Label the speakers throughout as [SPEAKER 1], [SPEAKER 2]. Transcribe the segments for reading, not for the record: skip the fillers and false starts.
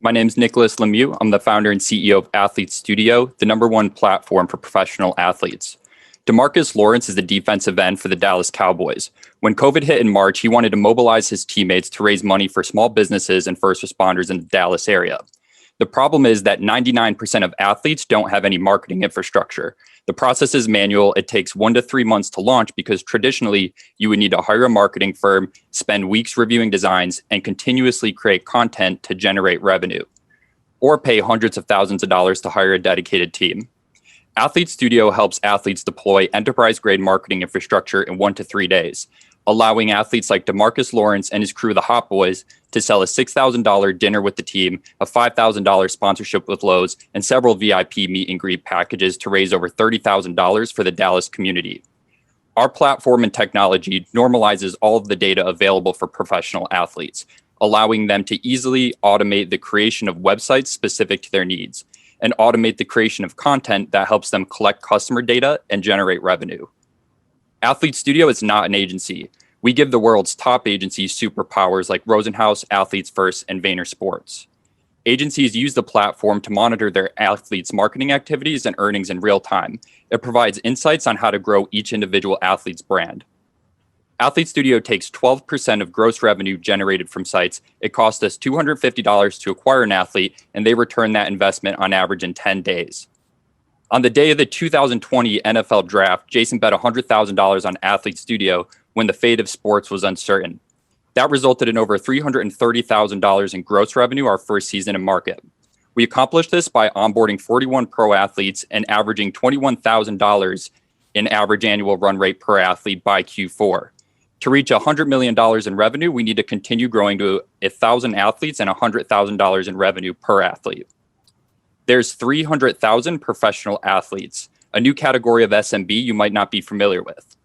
[SPEAKER 1] My name is Nicholas Lemieux. I'm the founder and CEO of Athlete Studio, the #1 platform for professional athletes. DeMarcus Lawrence is the defensive end for the Dallas Cowboys. When COVID hit in March, he wanted to mobilize his teammates to raise money for small businesses and first responders in the Dallas area. The problem is that 99% of athletes don't have any marketing infrastructure. The process is manual. It takes 1 to 3 months to launch because traditionally you would need to hire a marketing firm, spend weeks reviewing designs, and continuously create content to generate revenue, or pay hundreds of thousands of dollars to hire a dedicated team. Athlete Studio helps athletes deploy enterprise-grade marketing infrastructure in 1 to 3 days, allowing athletes like DeMarcus Lawrence and his crew, the Hot Boys, to sell a $6,000 dinner with the team, a $5,000 sponsorship with Lowe's, and several VIP meet and greet packages to raise over $30,000 for the Dallas community. Our platform and technology normalizes all of the data available for professional athletes, allowing them to easily automate the creation of websites specific to their needs, and automate the creation of content that helps them collect customer data and generate revenue. Athlete Studio is not an agency. We give the world's top agencies superpowers like Rosenhaus, Athletes First, and Vayner Sports. Agencies use the platform to monitor their athletes' marketing activities and earnings in real time. It provides insights on how to grow each individual athlete's brand. Athlete Studio takes 12% of gross revenue generated from sites. It costs us $250 to acquire an athlete, and they return that investment on average in 10 days. On the day of the 2020 NFL draft, Jason bet $100,000 on Athlete Studio when the fate of sports was uncertain. That resulted in over $330,000 in gross revenue our first season in market. We accomplished this by onboarding 41 pro athletes and averaging $21,000 in average annual run rate per athlete by Q4. To reach $100 million in revenue, we need to continue growing to 1,000 athletes and $100,000 in revenue per athlete. There's 300,000 professional athletes, a new category of SMB you might not be familiar with.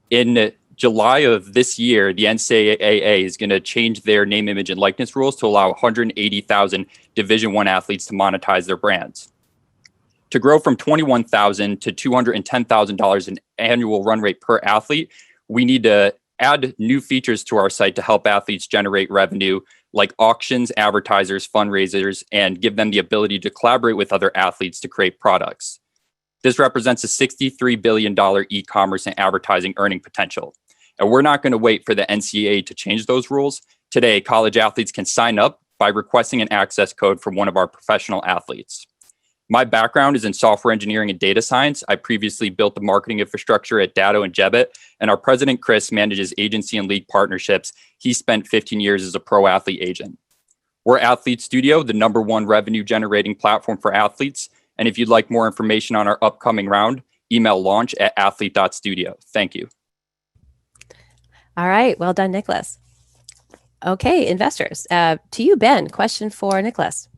[SPEAKER 1] In July of this year, the NCAA is going to change their name, image, and likeness rules to allow 180,000 Division I athletes to monetize their brands. To grow from $21,000 to $210,000 in annual run rate per athlete, we need to add new features to our site to help athletes generate revenue, like auctions, advertisers, fundraisers, and give them the ability to collaborate with other athletes to create products. This represents a $63 billion e-commerce and advertising earning potential. And we're not going to wait for the NCAA to change those rules. Today, college athletes can sign up by requesting an access code from one of our professional athletes. My background is in software engineering and data science. I previously built the marketing infrastructure at Datto and Jebbit, and our president, Chris, manages agency and league partnerships. He spent 15 years as a pro athlete agent. We're Athlete Studio, the #1 revenue generating platform for athletes. And if you'd like more information on our upcoming round, email launch@athlete.studio. Thank you.
[SPEAKER 2] All right. Well done, Nicholas. Okay, investors. To you, Ben, question for Nicholas.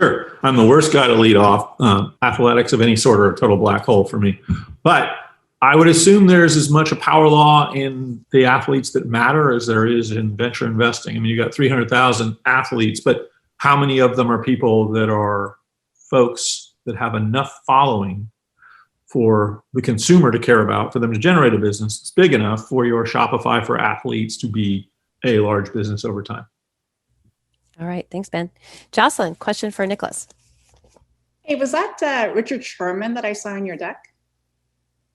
[SPEAKER 3] Sure. I'm the worst guy to lead off. Athletics of any sort are a total black hole for me. But I would assume there's as much a power law in the athletes that matter as there is in venture investing. I mean, you got 300,000 athletes, but how many of them are people that are folks that have enough following for the consumer to care about, for them to generate a business that's big enough for your Shopify for athletes to be a large business over time?
[SPEAKER 2] All right. Thanks, Ben. Jocelyn, question for Nicholas.
[SPEAKER 4] Hey, was that Richard Sherman that I saw in your deck?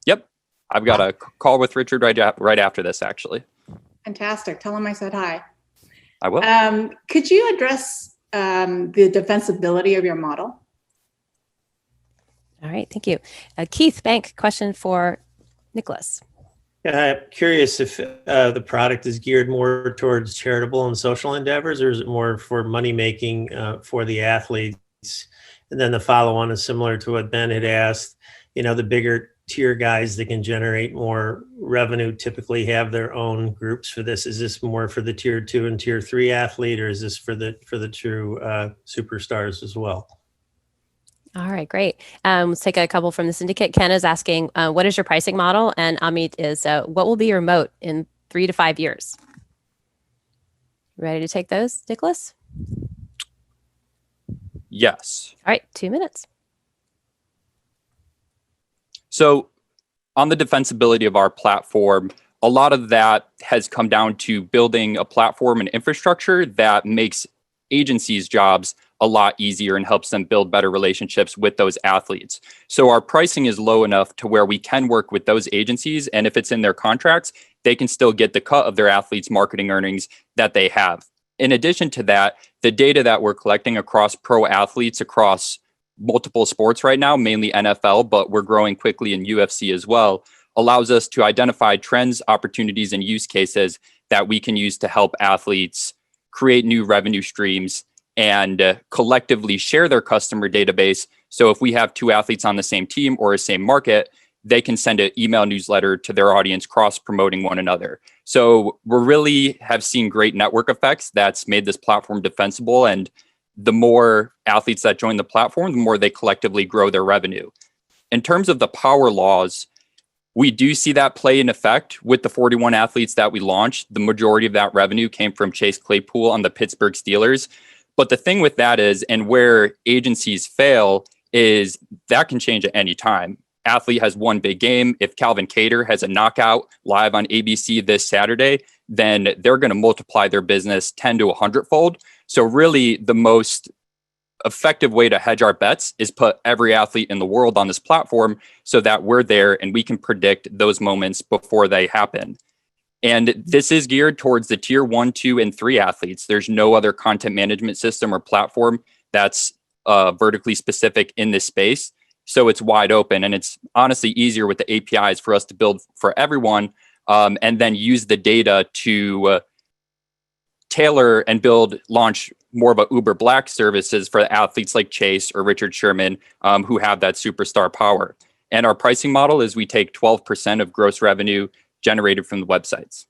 [SPEAKER 1] Yep. I've got a call with Richard right after this, actually.
[SPEAKER 4] Fantastic. Tell him I said hi.
[SPEAKER 1] I will.
[SPEAKER 4] Could you address the defensibility of your model?
[SPEAKER 2] All right. Thank you. Keith Bank, question for Nicholas.
[SPEAKER 5] I'm curious if the product is geared more towards charitable and social endeavors, or is it more for money making for the athletes? And then the follow-on is similar to what Ben had asked. You know, the bigger tier guys that can generate more revenue typically have their own groups for this. Is this more for the tier 2 and tier 3 athlete, or is this for the true superstars as well?
[SPEAKER 2] All right, great. Let's take a couple from the syndicate. Ken is asking, what is your pricing model? And Amit is, what will be your moat in 3 to 5 years? Ready to take those, Nicholas?
[SPEAKER 1] Yes.
[SPEAKER 2] All right, 2 minutes.
[SPEAKER 1] So on the defensibility of our platform, a lot of that has come down to building a platform and infrastructure that makes agencies' jobs a lot easier and helps them build better relationships with those athletes. So our pricing is low enough to where we can work with those agencies, and if it's in their contracts, they can still get the cut of their athletes' marketing earnings that they have. In addition to that, the data that we're collecting across pro athletes across multiple sports right now, mainly NFL, but we're growing quickly in UFC as well, allows us to identify trends, opportunities, and use cases that we can use to help athletes create new revenue streams and collectively share their customer database. So if we have two athletes on the same team or a same market, they can send an email newsletter to their audience, cross-promoting one another. So we really have seen great network effects that's made this platform defensible. And the more athletes that join the platform, the more they collectively grow their revenue. In terms of the power laws, we do see that play in effect with the 41 athletes that we launched. The majority of that revenue came from Chase Claypool on the Pittsburgh Steelers. But the thing with that is, and where agencies fail, is that can change at any time. Athlete has one big game. If Calvin Cater has a knockout live on ABC this Saturday, then they're going to multiply their business 10 to 100-fold. So really the most effective way to hedge our bets is put every athlete in the world on this platform so that we're there and we can predict those moments before they happen. And this is geared towards the tier 1, 2, and 3 athletes. There's no other content management system or platform that's vertically specific in this space. So it's wide open, and it's honestly easier with the APIs for us to build for everyone, and then use the data to tailor and launch more of a Uber Black services for athletes like Chase or Richard Sherman, who have that superstar power. And our pricing model is we take 12% of gross revenue generated from the websites.